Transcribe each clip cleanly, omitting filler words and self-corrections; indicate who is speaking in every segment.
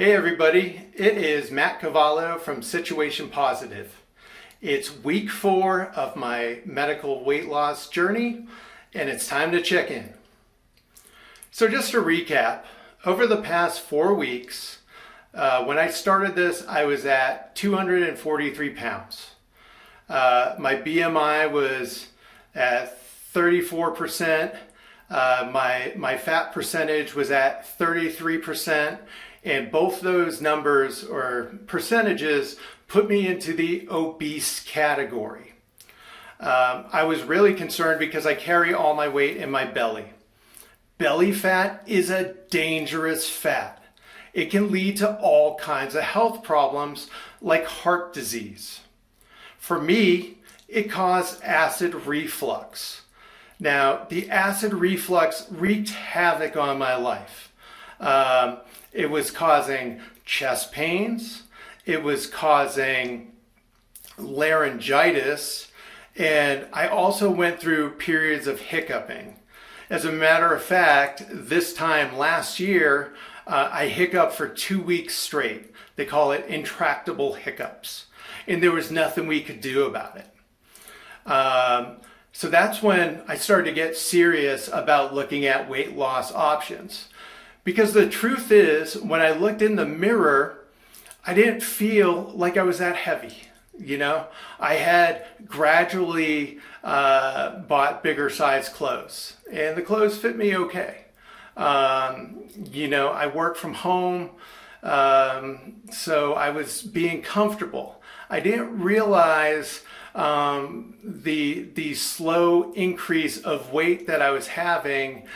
Speaker 1: Hey everybody, it is Matt Cavallo from Situation Positive. It's week 4 of my medical weight loss journey and it's time to check in. So just to recap, over the past 4 weeks, when I started this, I was at 243 pounds. My BMI was at 34%. My fat percentage was at 33%. And both those numbers or percentages put me into the obese category. I was really concerned because I carry all my weight in my belly. Belly fat is a dangerous fat. It can lead to all kinds of health problems like heart disease. For me, it caused acid reflux. Now, the acid reflux wreaked havoc on my life. It was causing chest pains, it was causing laryngitis, and I also went through periods of hiccuping. As a matter of fact, this time last year, I hiccuped for 2 weeks straight. They call it intractable hiccups, and there was nothing we could do about it. So that's when I started to get serious about looking at weight loss options. Because the truth is, when I looked in the mirror, I didn't feel like I was that heavy. You know, I had gradually bought bigger size clothes, and the clothes fit me okay. I work from home, so I was being comfortable. I didn't realize the slow increase of weight that I was having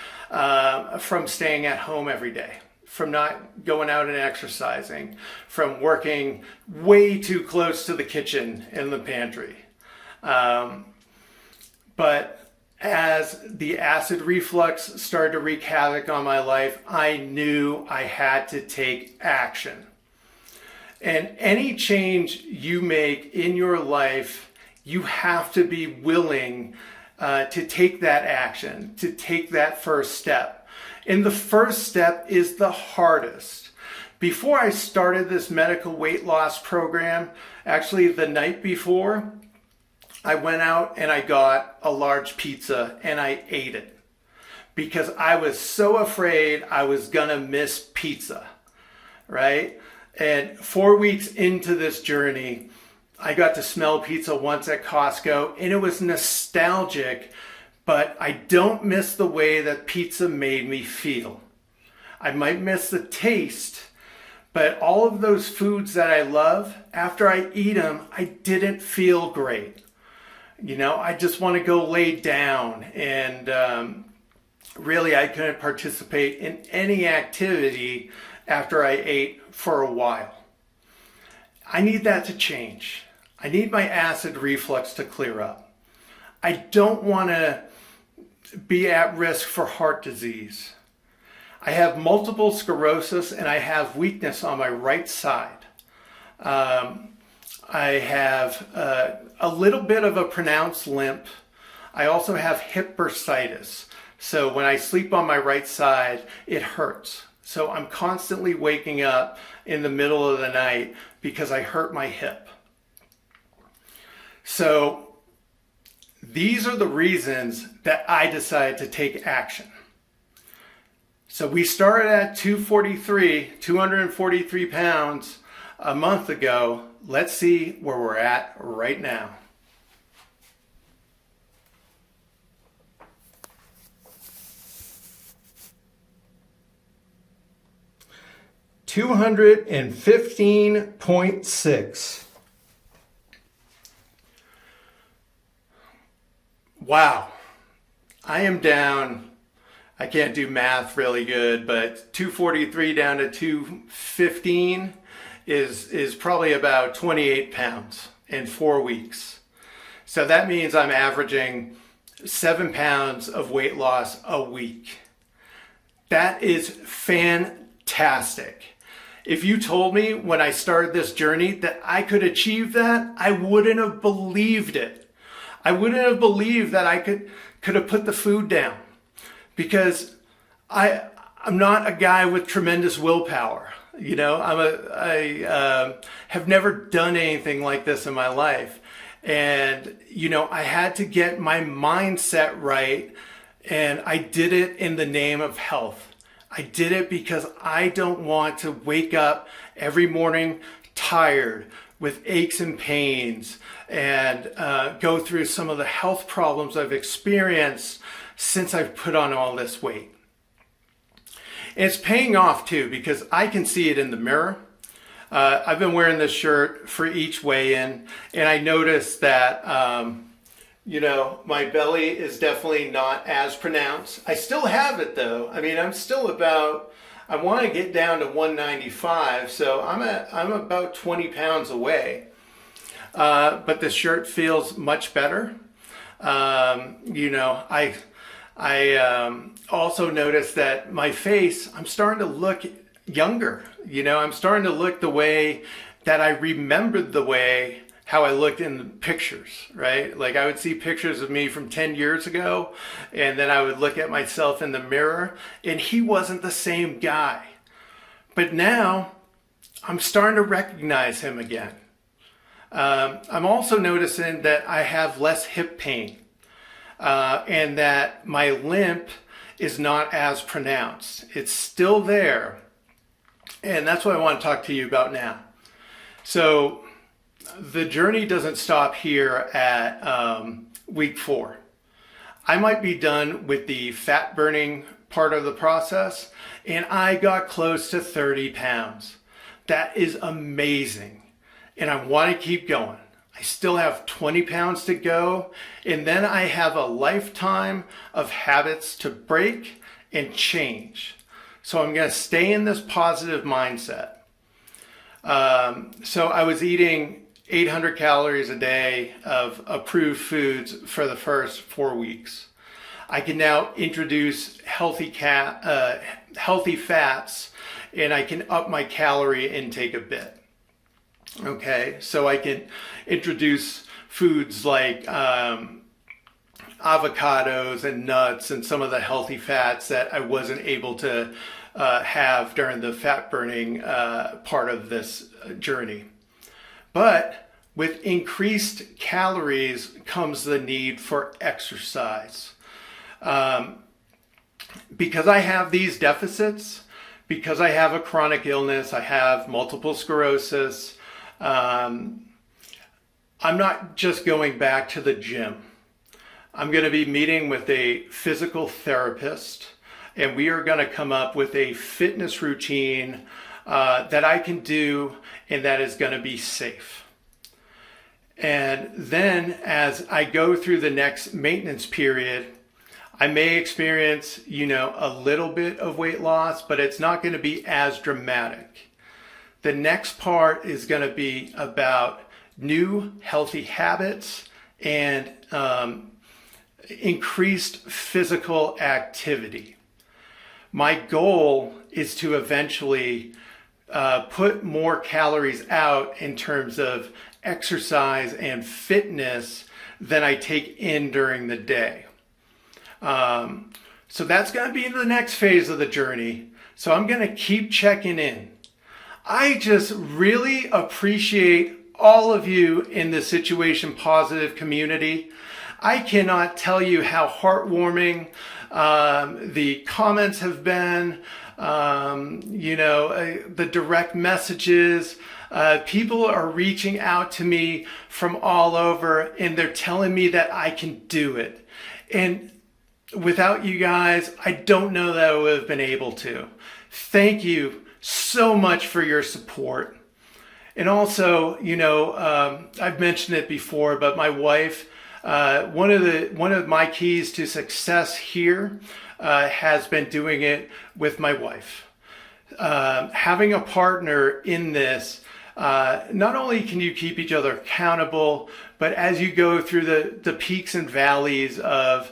Speaker 1: from staying at home every day, from not going out and exercising, from working way too close to the kitchen and the pantry. But as the acid reflux started to wreak havoc on my life, I knew I had to take action. And any change you make in your life, you have to be willing to take that action, to take that first step. And the first step is the hardest. Before I started this medical weight loss program, actually the night before, I went out and I got a large pizza and I ate it because I was so afraid I was gonna miss pizza, right? And 4 weeks into this journey, I got to smell pizza once at Costco and it was nostalgic, but I don't miss the way that pizza made me feel. I might miss the taste, but all of those foods that I love, after I eat them, I didn't feel great. You know, I just want to go lay down and really I couldn't participate in any activity after I ate for a while. I need that to change. I need my acid reflux to clear up. I don't want to be at risk for heart disease. I have multiple sclerosis and I have weakness on my right side. I have a little bit of a pronounced limp. I also have hip bursitis. So when I sleep on my right side, it hurts. So I'm constantly waking up in the middle of the night because I hurt my hip. So these are the reasons that I decided to take action. So we started at 243 pounds a month ago. Let's see where we're at right now. $215.6. Wow, I am down. I can't do math really good, but 243 down to 215 is probably about 28 pounds in 4 weeks. So that means I'm averaging 7 pounds of weight loss a week. That is fantastic. If you told me when I started this journey that I could achieve that, I wouldn't have believed it. I wouldn't have believed that I could have put the food down because I'm not a guy with tremendous willpower. I have never done anything like this in my life. And, I had to get my mindset right. And I did it in the name of health. I did it because I don't want to wake up every morning tired with aches and pains and go through some of the health problems I've experienced since I've put on all this weight. And it's paying off too, because I can see it in the mirror. I've been wearing this shirt for each weigh-in, and I noticed that, my belly is definitely not as pronounced. I still have it though. I mean, I want to get down to 195, so I'm about 20 pounds away. But the shirt feels much better. I also noticed that my face, I'm starting to look younger. I'm starting to look the way that I remembered how I looked in the pictures, right? Like I would see pictures of me from 10 years ago, and then I would look at myself in the mirror, and he wasn't the same guy. But now I'm starting to recognize him again. I'm also noticing that I have less hip pain, and that my limp is not as pronounced. It's still there. And that's what I want to talk to you about now. So the journey doesn't stop here at week 4. I might be done with the fat burning part of the process, and I got close to 30 pounds. That is amazing. And I want to keep going. I still have 20 pounds to go, and then I have a lifetime of habits to break and change. So I'm going to stay in this positive mindset. So I was eating 800 calories a day of approved foods for the first 4 weeks. I can now introduce healthy fats, and I can up my calorie intake a bit. Okay, so I can introduce foods like avocados and nuts and some of the healthy fats that I wasn't able to have during the fat burning part of this journey. But with increased calories comes the need for exercise. Because I have these deficits, because I have a chronic illness, I have multiple sclerosis, I'm not just going back to the gym. I'm going to be meeting with a physical therapist, and we are going to come up with a fitness routine that I can do and that is going to be safe. And then as I go through the next maintenance period, I may experience, a little bit of weight loss, but it's not going to be as dramatic. The next part is going to be about new healthy habits and increased physical activity. My goal is to eventually put more calories out in terms of exercise and fitness than I take in during the day. So that's going to be the next phase of the journey. So I'm going to keep checking in. I just really appreciate all of you in the Situation Positive community. I cannot tell you how heartwarming the comments have been, the direct messages. People are reaching out to me from all over, and they're telling me that I can do it. And without you guys, I don't know that I would have been able to. Thank you so much for your support. And also, I've mentioned it before, but my wife, one of my keys to success here has been doing it with my wife. Having a partner in this, not only can you keep each other accountable, but as you go through the peaks and valleys of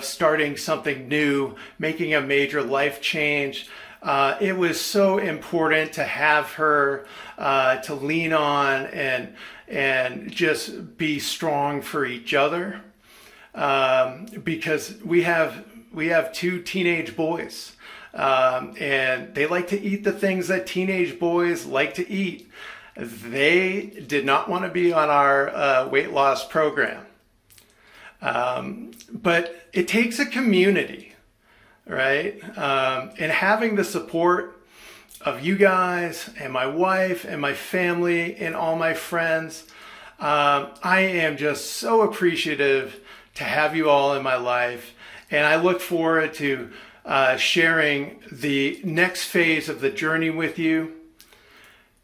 Speaker 1: starting something new, making a major life change, it was so important to have her to lean on and just be strong for each other, because we have 2 teenage boys. and they like to eat the things that teenage boys like to eat. They did not want to be on our weight loss program. But it takes a community, right? And having the support of you guys and my wife and my family and all my friends, I am just so appreciative to have you all in my life. And I look forward to sharing the next phase of the journey with you.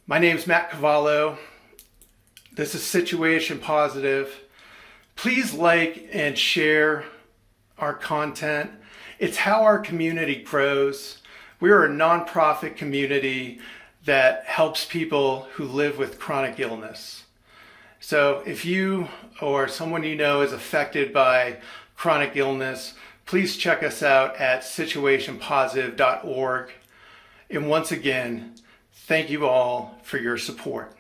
Speaker 1: My name is Matt Cavallo. This is Situation Positive. Please like and share our content. It's how our community grows. We're a nonprofit community that helps people who live with chronic illness. So if you or someone you know is affected by chronic illness, please check us out at situationpositive.org. And once again, thank you all for your support.